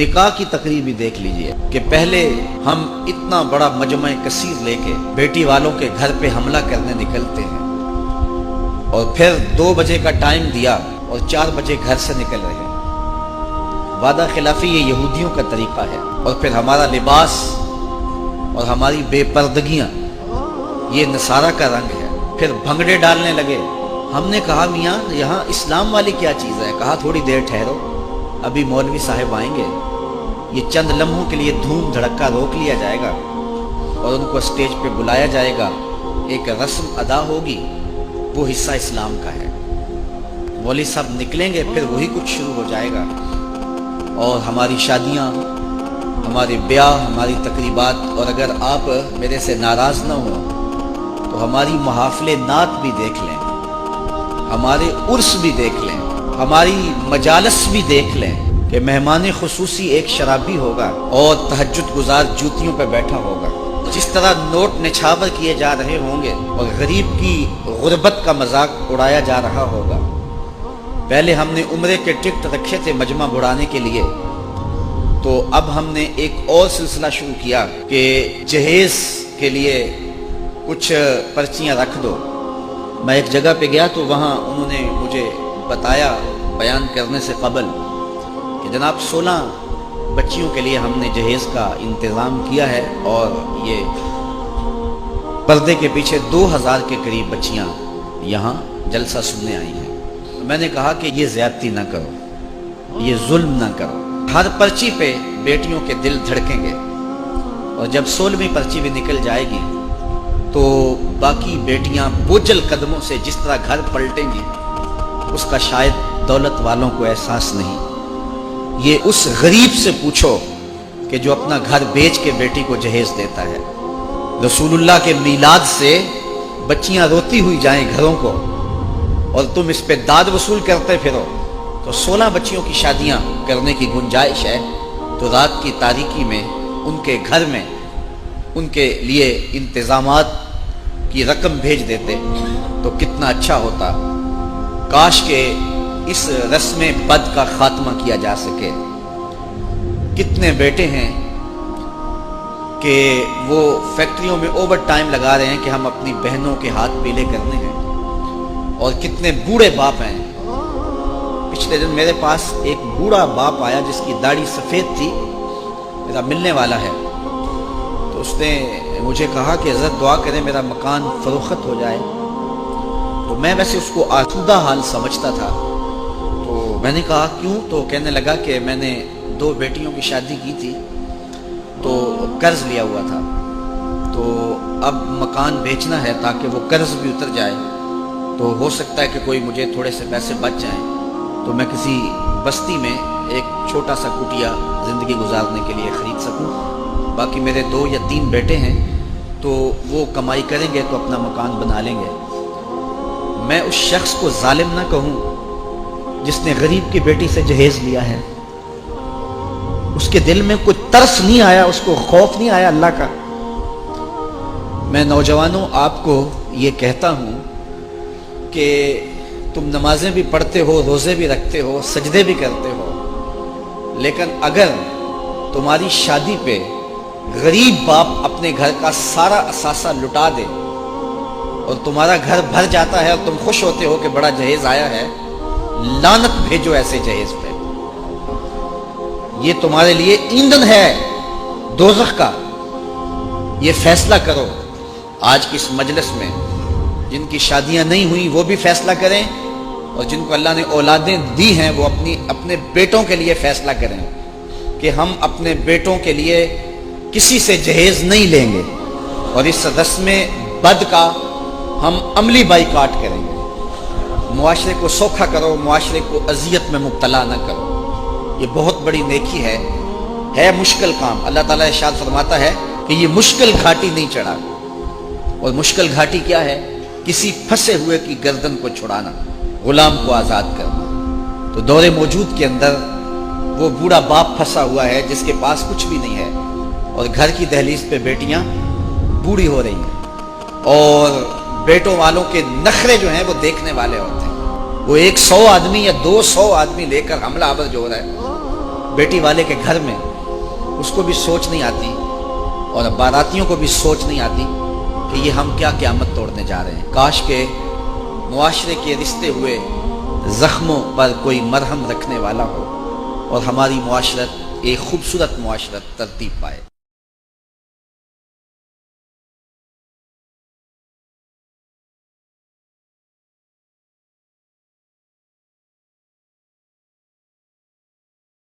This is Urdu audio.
نکاح کی تقریب بھی دیکھ لیجئے کہ پہلے ہم اتنا بڑا مجمع کثیر لے کے بیٹی والوں کے گھر پہ حملہ کرنے نکلتے ہیں، اور پھر 2 بجے کا ٹائم دیا اور 4 بجے گھر سے نکل رہے ہیں۔ وعدہ خلافی یہ یہودیوں کا طریقہ ہے، اور پھر ہمارا لباس اور ہماری بے پردگیاں یہ نصارہ کا رنگ ہے۔ پھر بھنگڑے ڈالنے لگے۔ ہم نے کہا میاں یہاں اسلام والی کیا چیز ہے؟ کہا تھوڑی دیر ٹھہرو، ابھی مولوی صاحب آئیں گے، یہ چند لمحوں کے لیے دھوم دھڑکا روک لیا جائے گا اور ان کو اسٹیج پہ بلایا جائے گا، ایک رسم ادا ہوگی، وہ حصہ اسلام کا ہے۔ مولوی صاحب نکلیں گے، پھر وہی کچھ شروع ہو جائے گا، اور ہماری شادیاں، ہمارے بیاہ، ہماری تقریبات، اور اگر آپ میرے سے ناراض نہ ہوں تو ہماری محافل نعت بھی دیکھ لیں، ہمارے عرس بھی دیکھ لیں، ہماری مجالس بھی دیکھ لیں کہ مہمان خصوصی ایک شرابی ہوگا اور تہجد گزار جوتیوں پہ بیٹھا ہوگا۔ جس طرح نوٹ نچھاور کیے جا رہے ہوں گے اور غریب کی غربت کا مذاق اڑایا جا رہا ہوگا۔ پہلے ہم نے عمرے کے ٹکٹ رکھے تھے مجمع بڑھانے کے لیے، تو اب ہم نے ایک اور سلسلہ شروع کیا کہ جہیز کے لیے کچھ پرچیاں رکھ دو۔ میں ایک جگہ پہ گیا تو وہاں انہوں نے مجھے بتایا بیان کرنے سے قبل کہ جناب 16 بچیوں کے لیے ہم نے جہیز کا انتظام کیا ہے، اور یہ پردے کے پیچھے 2000 کے قریب بچیاں یہاں جلسہ سننے آئی ہیں۔ میں نے کہا کہ یہ زیادتی نہ کرو، یہ ظلم نہ کرو۔ ہر پرچی پہ بیٹیوں کے دل دھڑکیں گے، اور جب 16ویں پرچی بھی نکل جائے گی تو باقی بیٹیاں بوجھل قدموں سے جس طرح گھر پلٹیں گی، اس کا شاید دولت والوں کو احساس نہیں۔ یہ اس غریب سے پوچھو کہ جو اپنا گھر بیچ کے بیٹی کو جہیز دیتا ہے۔ رسول اللہ کے میلاد سے بچیاں روتی ہوئی جائیں گھروں کو، اور تم اس پہ داد وصول کرتے پھرو، تو 16 بچیوں کی شادیاں کرنے کی گنجائش ہے، تو رات کی تاریکی میں ان کے گھر میں ان کے لیے انتظامات کی رقم بھیج دیتے تو کتنا اچھا ہوتا۔ کاش کہ اس رسم بد کا خاتمہ کیا جا سکے۔ کتنے بیٹے ہیں کہ وہ فیکٹریوں میں اوور ٹائم لگا رہے ہیں کہ ہم اپنی بہنوں کے ہاتھ پیلے کرنے ہیں، اور کتنے بوڑھے باپ ہیں۔ پچھلے دن میرے پاس ایک بوڑھا باپ آیا جس کی داڑھی سفید تھی، میرا ملنے والا ہے، تو اس نے مجھے کہا کہ حضرت دعا کریں میرا مکان فروخت ہو جائے۔ تو میں ویسے اس کو آسودہ حال سمجھتا تھا، تو میں نے کہا کیوں؟ تو کہنے لگا کہ میں نے 2 بیٹیوں کی شادی کی تھی تو قرض لیا ہوا تھا، تو اب مکان بیچنا ہے تاکہ وہ قرض بھی اتر جائے، تو ہو سکتا ہے کہ کوئی مجھے تھوڑے سے پیسے بچ جائیں تو میں کسی بستی میں ایک چھوٹا سا کٹیا زندگی گزارنے کے لیے خرید سکوں۔ باقی میرے 2 یا 3 بیٹے ہیں، تو وہ کمائی کریں گے تو اپنا مکان بنا لیں گے۔ میں اس شخص کو ظالم نہ کہوں جس نے غریب کی بیٹی سے جہیز لیا ہے۔ اس کے دل میں کوئی ترس نہیں آیا، اس کو خوف نہیں آیا اللہ کا۔ میں نوجوانوں آپ کو یہ کہتا ہوں کہ تم نمازیں بھی پڑھتے ہو، روزے بھی رکھتے ہو، سجدے بھی کرتے ہو، لیکن اگر تمہاری شادی پہ غریب باپ اپنے گھر کا سارا اثاثہ لٹا دے اور تمہارا گھر بھر جاتا ہے اور تم خوش ہوتے ہو کہ بڑا جہیز آیا ہے، لعنت بھیجو ایسے جہیز پہ۔ یہ تمہارے لیے ایندھن ہے دوزخ کا۔ یہ فیصلہ کرو آج کی اس مجلس میں، جن کی شادیاں نہیں ہوئی وہ بھی فیصلہ کریں، اور جن کو اللہ نے اولادیں دی ہیں وہ اپنے بیٹوں کے لیے فیصلہ کریں کہ ہم اپنے بیٹوں کے لیے کسی سے جہیز نہیں لیں گے، اور اس رسم بد کا ہم عملی بائیکاٹ کریں گے۔ معاشرے کو سوکھا کرو، معاشرے کو اذیت میں مبتلا نہ کرو۔ یہ بہت بڑی نیکی ہے مشکل کام۔ اللہ تعالیٰ ارشاد فرماتا ہے کہ یہ مشکل گھاٹی نہیں چڑھا، اور مشکل گھاٹی کیا ہے؟ کسی پھنسے ہوئے کی گردن کو چھڑانا، غلام کو آزاد کرنا۔ تو دور موجود کے اندر وہ بوڑھا باپ پھنسا ہوا ہے جس کے پاس کچھ بھی نہیں ہے، اور گھر کی دہلیز پہ بیٹیاں بوڑھی ہو رہی ہیں، اور بیٹوں والوں کے نخرے جو ہیں وہ دیکھنے والے ہوتے ہیں۔ وہ 100 آدمی یا 200 آدمی لے کر حملہ آور جو ہو رہا ہے، بیٹی والے کے گھر میں اس کو بھی سوچ نہیں آتی اور باراتیوں کو بھی سوچ نہیں آتی کہ یہ ہم کیا قیامت توڑنے جا رہے ہیں۔ کاش کہ معاشرے کے رشتے ہوئے زخموں پر کوئی مرہم رکھنے والا ہو اور ہماری معاشرت ایک خوبصورت معاشرت ترتیب پائے۔